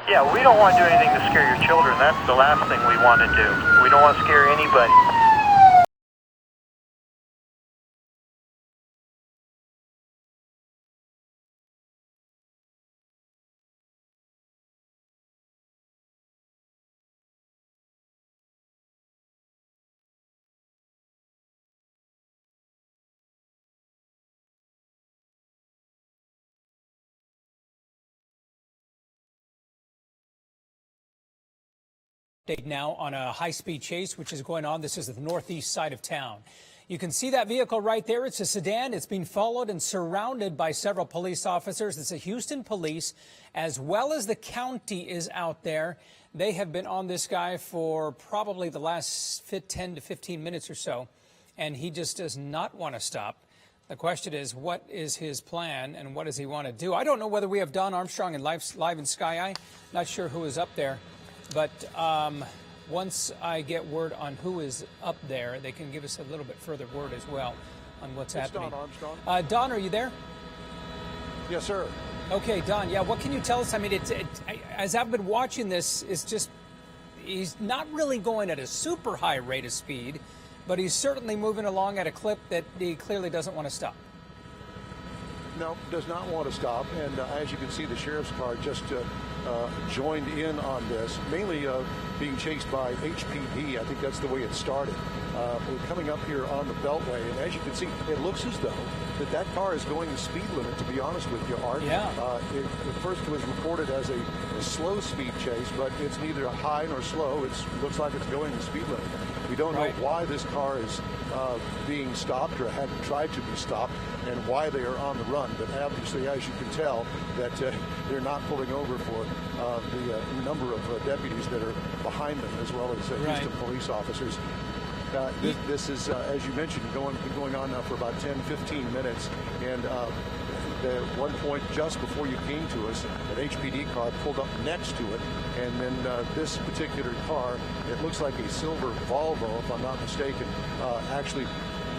Yeah, we don't want to do anything to scare your children. That's the last thing we want to do. We don't want to scare anybody. Now on a high-speed chase which is going on. This is the northeast side of town. You can see that vehicle right there. It's a sedan. It's being followed and surrounded by several police officers. It's the Houston police, as well as the county is out there. They have been on this guy for probably the last 10 to 15 minutes or so, and he just does not want to stop. The question is, what is his plan and what does he want to do? I don't know whether we have Don Armstrong and live in Sky Eye. Not sure who is up there. But once I get word on who is up there, they can give us a little bit further word as well on what's happening. Don Armstrong. Don, are you there? Yes, sir. Okay, Don. Yeah, what can you tell us? I mean, as I've been watching this, it's just he's not really going at a super high rate of speed, but he's certainly moving along at a clip that he clearly doesn't want to stop. No, does not want to stop. And as you can see, the sheriff's car just joined in on this, mainly being chased by HPD. I think that's the way it started. We're coming up here on the Beltway, and as you can see, it looks as though that car is going the speed limit, to be honest with you, Art. Yeah. It first was reported as a slow speed chase, but it's neither high nor slow. It looks like it's going the speed limit. We don't know why this car is being stopped or had tried to be stopped and why they are on the run. But obviously, as you can tell, that they're not pulling over for the number of deputies that are behind them, as well as Houston police officers. This is, as you mentioned, going on now for about 10, 15 minutes. And at one point, just before you came to us, an HPD car pulled up next to it. And then this particular car, it looks like a silver Volvo, if I'm not mistaken, actually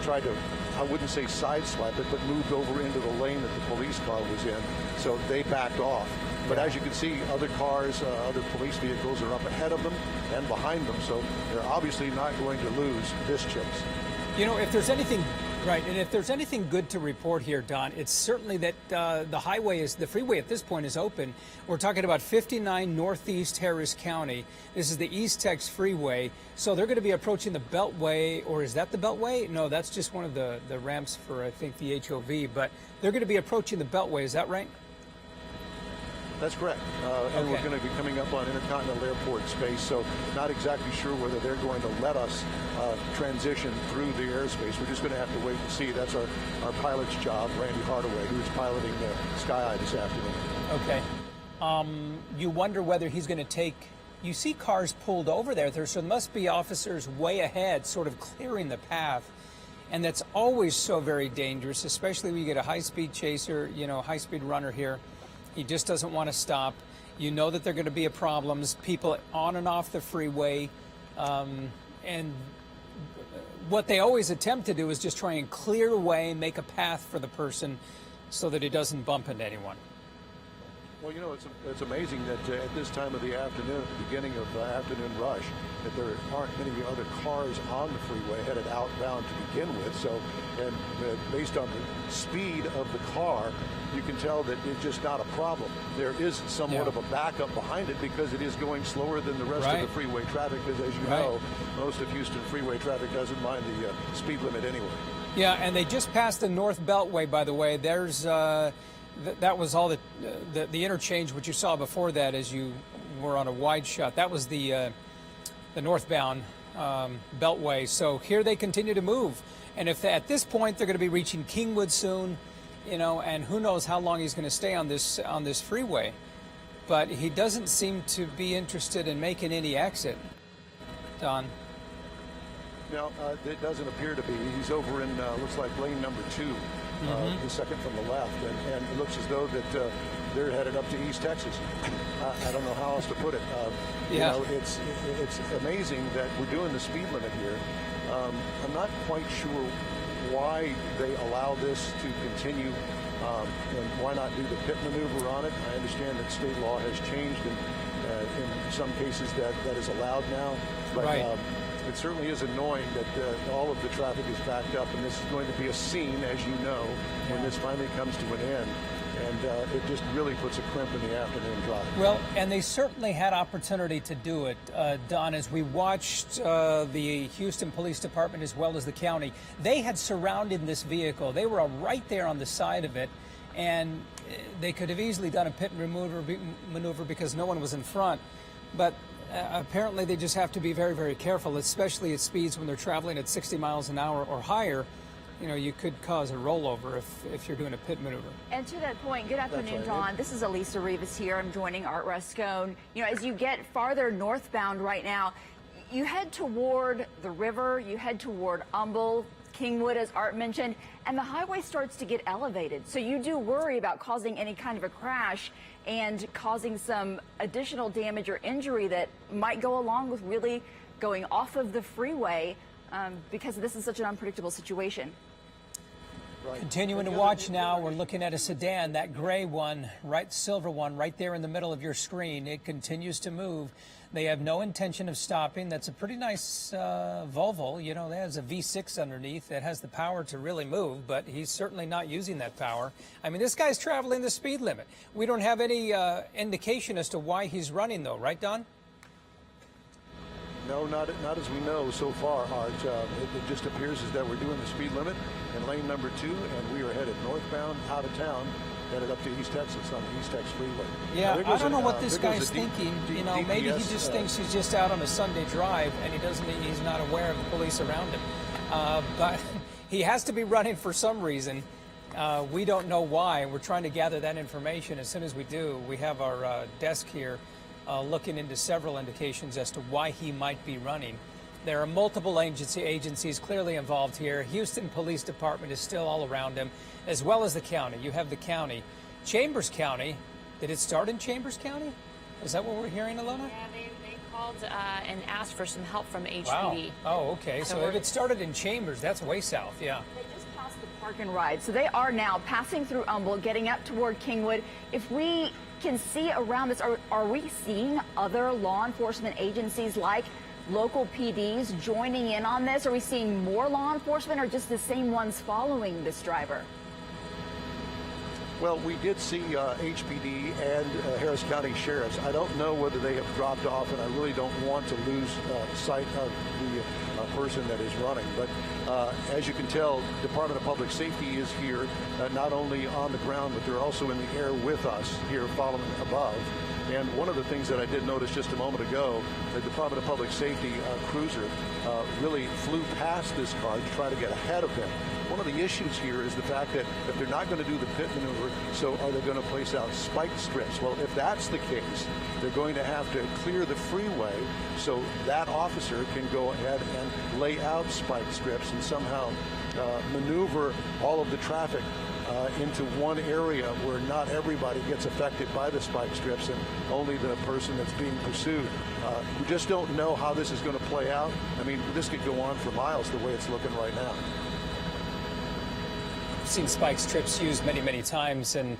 tried to, I wouldn't say sideswipe it, but moved over into the lane that the police car was in. So they backed off. But as you can see, other cars, other police vehicles are up ahead of them and behind them. So they're obviously not going to lose this chase. You know, if there's anything, and if there's anything good to report here, Don, it's certainly that the freeway at this point is open. We're talking about 59 Northeast Harris County. This is the Eastex Freeway. So they're going to be approaching the Beltway, or is that the Beltway? No, that's just one of the ramps for, I think, the HOV. But they're going to be approaching the Beltway. Is that right? That's correct. And we're going to be coming up on Intercontinental Airport space, so not exactly sure whether they're going to let us transition through the airspace. We're just going to have to wait and see. That's our pilot's job, Randy Hardaway, who's piloting the Sky Eye this afternoon. Okay. You wonder whether he's going to take... You see cars pulled over there, so there must be officers way ahead sort of clearing the path. And that's always so very dangerous, especially when you get a high-speed chaser, high-speed runner here. He just doesn't want to stop. You know that there are going to be problems, people on and off the freeway. And what they always attempt to do is just try and clear a way, make a path for the person so that he doesn't bump into anyone. Well, it's amazing that at this time of the afternoon, at the beginning of the afternoon rush, that there aren't many other cars on the freeway headed outbound to begin with. So, and based on the speed of the car, you can tell that it's just not a problem. There is somewhat of a backup behind it because it is going slower than the rest of the freeway traffic, because as you know, most of Houston freeway traffic doesn't mind the speed limit anyway. Yeah, and they just passed the North Beltway, by the way. There's... that was all the interchange, which you saw before that as you were on a wide shot. That was the northbound Beltway. So here they continue to move. And if at this point they're going to be reaching Kingwood soon, and who knows how long he's going to stay on this freeway. But he doesn't seem to be interested in making any exit, Don. No, it doesn't appear to be. He's over in, looks like lane number 2. The second from the left, and it looks as though that they're headed up to East Texas. I don't know how else to put it. It's amazing that we're doing the speed limit here. I'm not quite sure why they allow this to continue, and why not do the pit maneuver on it. I understand that state law has changed, and some cases that is allowed now. But Right. It certainly is annoying that all of the traffic is backed up, and this is going to be a scene, as you know, when this finally comes to an end. And it just really puts a crimp in the afternoon drive. Well, and they certainly had opportunity to do it, Don. As we watched the Houston Police Department as well as the county, they had surrounded this vehicle. They were right there on the side of it, and they could have easily done a pit maneuver because no one was in front. But apparently they just have to be very, very careful, especially at speeds when they're traveling at 60 miles an hour or higher. You know, you could cause a rollover if you're doing a pit maneuver. And to that point, good afternoon, right. Don. This is Elisa Rivas here. I'm joining Art Ruscone. You know, as you get farther northbound right now, you head toward the river, you head toward Humble, Kingwood, as Art mentioned, and the highway starts to get elevated. So you do worry about causing any kind of a crash and causing some additional damage or injury that might go along with really going off of the freeway because this is such an unpredictable situation. Right. Continuing to watch now, we're looking at a sedan, that gray one, silver one, right there in the middle of your screen. It continues to move. They have no intention of stopping. That's a pretty nice Volvo. You know, that has a V6 underneath that has the power to really move, but he's certainly not using that power. I mean, this guy's traveling the speed limit. We don't have any indication as to why he's running, though, right, Don? No, not as we know so far, Art. It just appears as that we're doing the speed limit in lane number 2, and we are headed northbound out of town, headed up to East Texas on the Eastex Freeway. Yeah, I don't know what this guy's thinking. You know, maybe he just thinks he's just out on a Sunday drive, and he's not aware of the police around him. But he has to be running for some reason. We don't know why. We're trying to gather that information. As soon as we do, we have our desk here looking into several indications as to why he might be running. There are multiple agencies clearly involved here. Houston Police Department is still all around him, as well as the county. You have the county. Chambers County. Did it start in Chambers County? Is that what we're hearing, Alona? Yeah, they called and asked for some help from HPD. Wow. Oh, okay. So if it started in Chambers, that's way south, yeah. They just passed the park and ride, so they are now passing through Humble, getting up toward Kingwood. If we can see around this, are we seeing other law enforcement agencies like local PDs joining in on this? Are we seeing more law enforcement or just the same ones following this driver? Well, we did see HPD and Harris County Sheriffs. I don't know whether they have dropped off, and I really don't want to lose sight of the person that is running. But as you can tell, Department of Public Safety is here, not only on the ground, but they're also in the air with us here following above. And one of the things that I did notice just a moment ago, the Department of Public Safety cruiser really flew past this car to try to get ahead of them. One of the issues here is the fact that if they're not going to do the pit maneuver, so are they going to place out spike strips? Well, if that's the case, they're going to have to clear the freeway so that officer can go ahead and lay out spike strips and somehow maneuver all of the traffic into one area where not everybody gets affected by the spike strips and only the person that's being pursued. We just don't know how this is going to play out. I mean, this could go on for miles the way it's looking right now. Seen spike strips used many, many times, and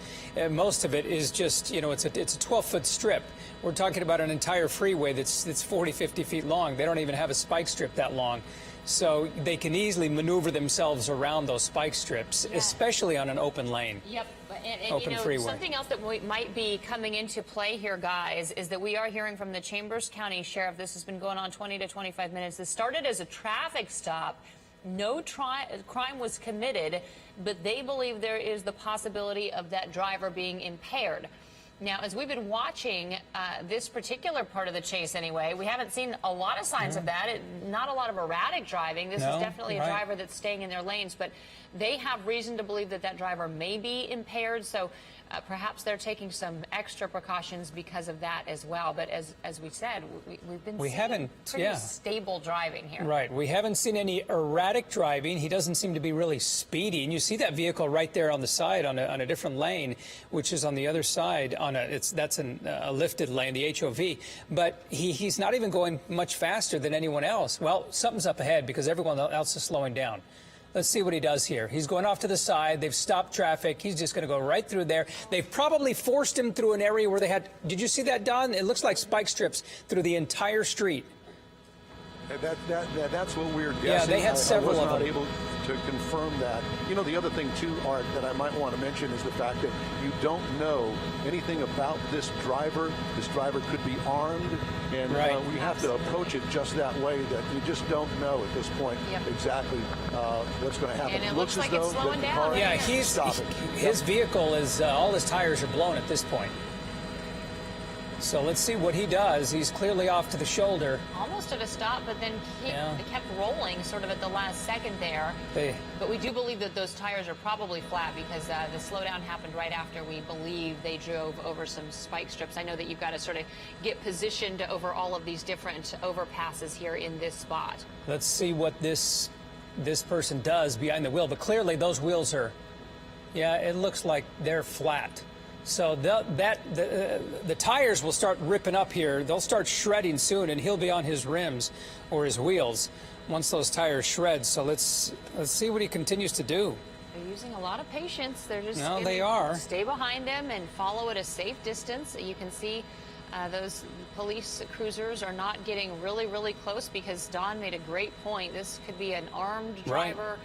most of it is just, you know, it's a 12-foot strip. We're talking about an entire freeway that's 40, 50 feet long. They don't even have a spike strip that long. So they can easily maneuver themselves around those spike strips, especially on an open lane. Yep. And Open you know, freeway. something else that might be coming into play here, guys, is that we are hearing from the Chambers County Sheriff. This has been going on 20 to 25 minutes. This started as a traffic stop. No crime was committed, but they believe there is the possibility of that driver being impaired. Now, as we've been watching this particular part of the chase anyway, we haven't seen a lot of signs of that. Not a lot of erratic driving. This is definitely a driver that's staying in their lanes, but they have reason to believe that that driver may be impaired. So perhaps they're taking some extra precautions because of that as well. But as we said, we've been seeing pretty stable driving here. Right. We haven't seen any erratic driving. He doesn't seem to be really speedy. And you see that vehicle right there on the side on a different lane, which is on the other side. That's a lifted lane, the HOV. But he's not even going much faster than anyone else. Well, something's up ahead because everyone else is slowing down. Let's see what he does here. He's going off to the side. They've stopped traffic. He's just going to go right through there. They've probably forced him through an area where they had, did you see that, Don? It looks like spike strips through the entire street. That's what we're guessing. Yeah, they had several of them. I was not able to confirm that. You know, the other thing, too, Art, that I might want to mention is the fact that you don't know anything about this driver. This driver could be armed, and we have to approach it just that way, that you just don't know at this point exactly what's going to happen. And it looks like it's slowing down. Yeah, his vehicle is, all his tires are blown at this point. So let's see what he does. He's clearly off to the shoulder. Almost at a stop, but then he kept rolling sort of at the last second there. But we do believe that those tires are probably flat because the slowdown happened right after we believe they drove over some spike strips. I know that you've got to sort of get positioned over all of these different overpasses here in this spot. Let's see what this person does behind the wheel. But clearly those wheels are, it looks like they're flat. So the tires will start ripping up here. They'll start shredding soon, and he'll be on his rims or his wheels once those tires shred. So let's see what he continues to do. They're using a lot of patience. They're just stay behind him and follow at a safe distance. You can see those police cruisers are not getting really, really close because Don made a great point. This could be an armed driver.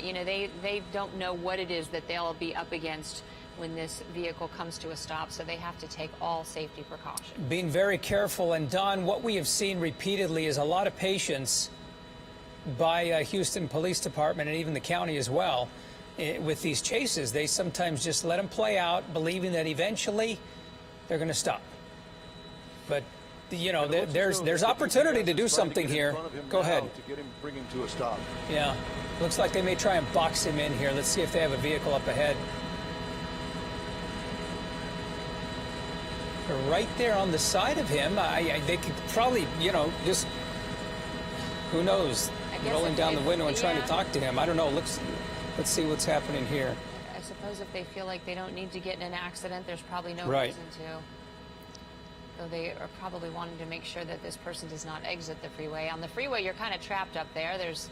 You know, they don't know what it is that they'll be up against when this vehicle comes to a stop, so they have to take all safety precautions. Being very careful, and Don, what we have seen repeatedly is a lot of patience by Houston Police Department and even the county as well with these chases. They sometimes just let them play out, believing that eventually they're going to stop. But you know, there's opportunity to do something here. Go ahead. To get him, bring him to a stop. Yeah, looks like they may try and box him in here. Let's see if they have a vehicle up ahead. Right there on the side of him, they could probably, you know, just, who knows, rolling down the window and trying to talk to him. I don't know. Let's see what's happening here. I suppose if they feel like they don't need to get in an accident, there's probably no reason to. So they are probably wanting to make sure that this person does not exit the freeway. On the freeway, you're kind of trapped up there. There's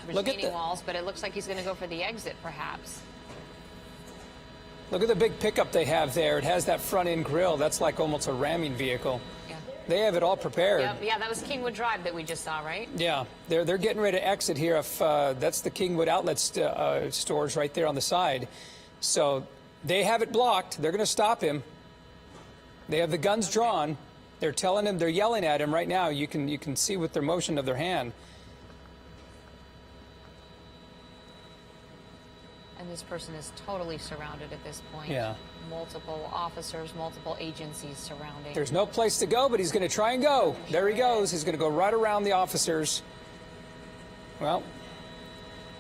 retaining walls, but it looks like he's going to go for the exit, perhaps. Look at the big pickup they have there. It has that front end grille. That's like almost a ramming vehicle. Yeah. They have it all prepared. Yeah, that was Kingwood Drive that we just saw, right? Yeah, they're getting ready to exit here. If that's the Kingwood outlet stores right there on the side. So they have it blocked. They're going to stop him. They have the guns drawn. They're telling him, they're yelling at him right now. You can see with their motion of their hand. And this person is totally surrounded at this point. Yeah. Multiple officers, multiple agencies surrounding. There's no place to go, but he's going to try and go. There he goes. He's going to go right around the officers. Well,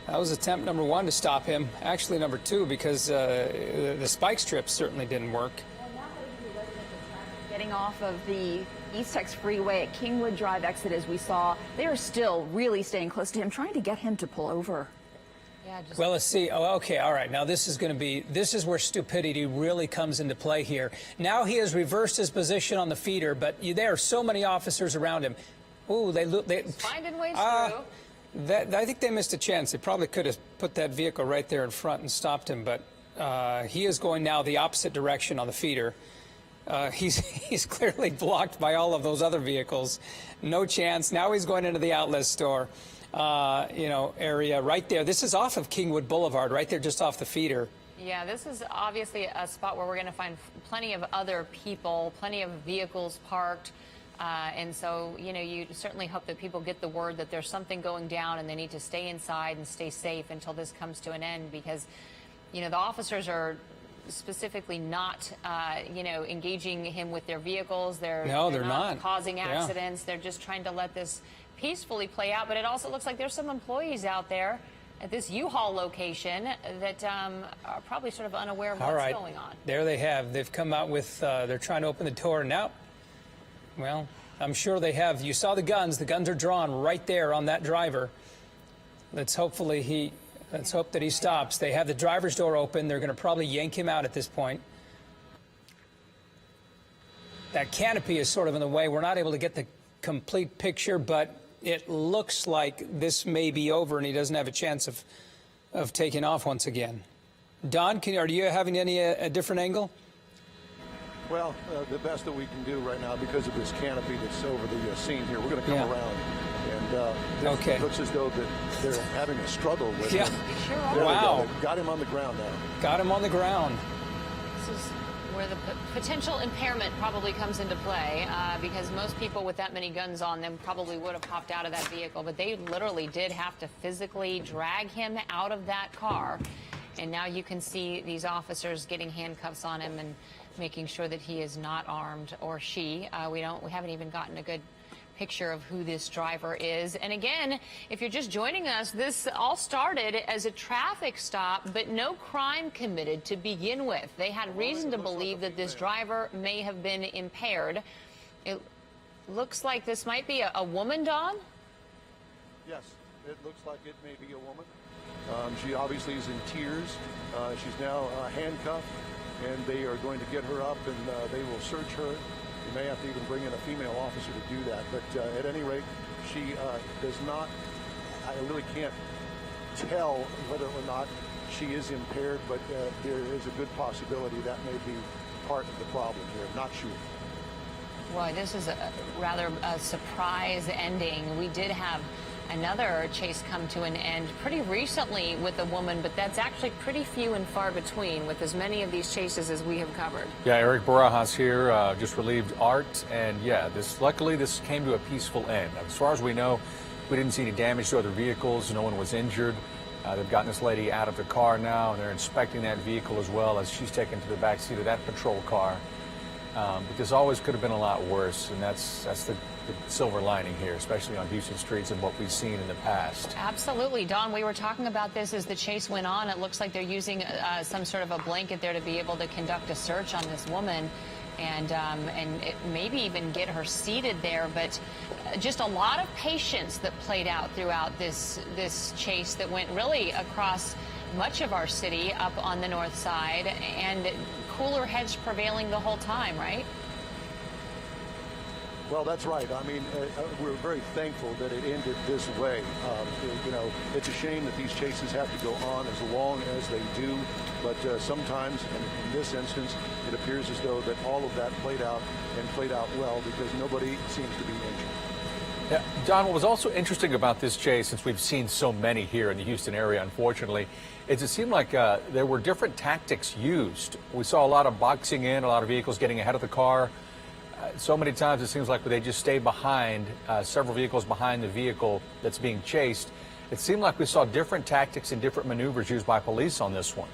that was attempt number one to stop him. Actually, number two, because the spike strips certainly didn't work. Getting off of the Eastex Freeway at Kingwood Drive exit, as we saw, they are still really staying close to him, trying to get him to pull over. Well, let's see. Oh, okay. All right. Now, this is where stupidity really comes into play here. Now he has reversed his position on the feeder, but there are so many officers around him. Ooh, they finding ways through. I think they missed a chance. They probably could have put that vehicle right there in front and stopped him, but he is going now the opposite direction on the feeder. He's clearly blocked by all of those other vehicles. No chance. Now he's going into the outlet store. Area right there. This is off of Kingwood Boulevard, right there, just off the feeder. Yeah, this is obviously a spot where we're going to find plenty of other people, plenty of vehicles parked. And so, you know, you certainly hope that people get the word that there's something going down and they need to stay inside and stay safe until this comes to an end because, you know, the officers are specifically not, engaging him with their vehicals. They're not causing accidents. Yeah. They're just trying to let this peacefully play out, but it also looks like there's some employees out there at this U-Haul location that are probably sort of unaware of what's going on. There they have. They've come out with, they're trying to open the door now. Well, I'm sure they have. You saw the guns. The guns are drawn right there on that driver. Let's hope that he stops. They have the driver's door open. They're going to probably yank him out at this point. That canopy is sort of in the way. We're not able to get the complete picture, but it looks like this may be over and he doesn't have a chance of taking off once again. Don, are you having any a different angle? Well, the best that we can do right now, because of this canopy that's over the scene here, we're going to come around. And okay. It looks as though that they're having a struggle with him. Wow. Got him on the ground now. Got him on the ground. This is where the potential impairment probably comes into play, because most people with that many guns on them probably would have popped out of that vehicle, but they literally did have to physically drag him out of that car. And now you can see these officers getting handcuffs on him and making sure that he is not armed, or she. We haven't even gotten a good picture of who this driver is. And again, if you're just joining us, this all started as a traffic stop, but no crime committed to begin with. They had reason to believe that this driver may have been impaired. It looks like this might be a woman, Don? Yes, it looks like it may be a woman. She obviously is in tears. She's now handcuffed, and they are going to get her up, and they will search her. You may have to even bring in a female officer to do that. But at any rate, she does not, I really can't tell whether or not she is impaired, but there is a good possibility that may be part of the problem here. Not sure. Boy, this is rather a surprise ending. We did have another chase come to an end pretty recently with a woman, but that's actually pretty few and far between with as many of these chases as we have covered. Yeah, Eric Barajas here, just relieved Art, and yeah, luckily this came to a peaceful end. As far as we know, we didn't see any damage to other vehicles. No one was injured. They've gotten this lady out of the car now, and they're inspecting that vehicle as well as she's taken to the back seat of that patrol car. But this always could have been a lot worse, and that's the silver lining here, especially on Houston streets and what we've seen in the past. Absolutely. Don, we were talking about this as the chase went on. It looks like they're using some sort of a blanket there to be able to conduct a search on this woman and maybe even get her seated there. But just a lot of patience that played out throughout this chase that went really across much of our city up on the north side, and cooler heads prevailing the whole time, right? Well, that's right. I mean, we're very thankful that it ended this way. You know, it's a shame that these chases have to go on as long as they do, but sometimes, and in this instance, it appears as though that all of that played out well, because nobody seems to be injured. Yeah, Don, what was also interesting about this chase, since we've seen so many here in the Houston area, unfortunately, is it seemed like there were different tactics used. We saw a lot of boxing in, a lot of vehicles getting ahead of the car. So many times it seems like they just stay behind, several vehicles behind the vehicle that's being chased. It seemed like we saw different tactics and different maneuvers used by police on this one.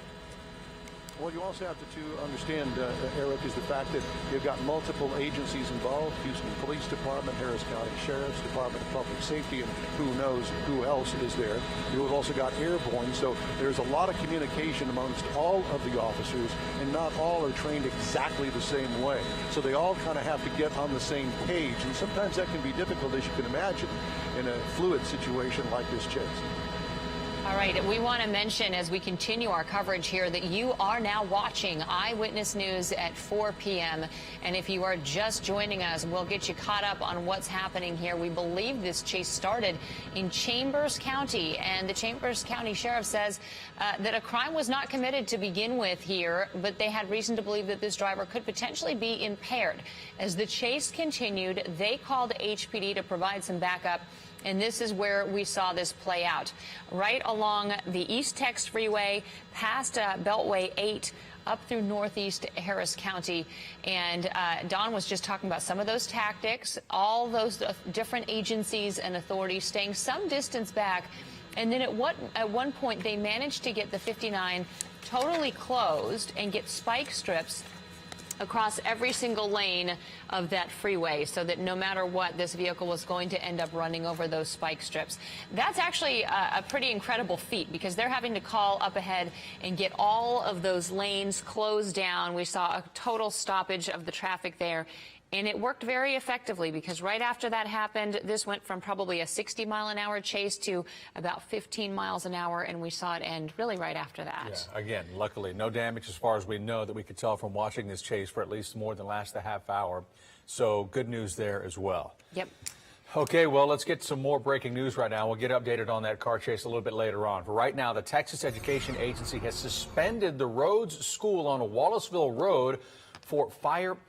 What you also have to understand, Eric, is the fact that you've got multiple agencies involved: Houston Police Department, Harris County Sheriff's Department of Public Safety, and who knows who else is there. You've also got airborne, so there's a lot of communication amongst all of the officers, and not all are trained exactly the same way. So they all kind of have to get on the same page, and sometimes that can be difficult, as you can imagine, in a fluid situation like this chase. All right, we want to mention as we continue our coverage here that you are now watching Eyewitness News at 4 p.m. And if you are just joining us, we'll get you caught up on what's happening here. We believe this chase started in Chambers County, and the Chambers County Sheriff says that a crime was not committed to begin with here, but they had reason to believe that this driver could potentially be impaired. As the chase continued, they called HPD to provide some backup. And this is where we saw this play out. Right along the Eastex Freeway, past Beltway 8, up through northeast Harris County. And Don was just talking about some of those tactics, all those different agencies and authorities staying some distance back. And then at one point, they managed to get the 59 totally closed and get spike strips across every single lane of that freeway, so that no matter what, this vehicle was going to end up running over those spike strips. That's actually a pretty incredible feat, because they're having to call up ahead and get all of those lanes closed down. We saw a total stoppage of the traffic there. And it worked very effectively, because right after that happened, this went from probably a 60-mile-an-hour chase to about 15 miles an hour, and we saw it end really right after that. Yeah, again, luckily, no damage as far as we know that we could tell from watching this chase for at least more than the last half hour. So good news there as well. Yep. Okay, well, let's get some more breaking news right now. We'll get updated on that car chase a little bit later on. For right now, the Texas Education Agency has suspended the Rhodes School on Wallaceville Road for fire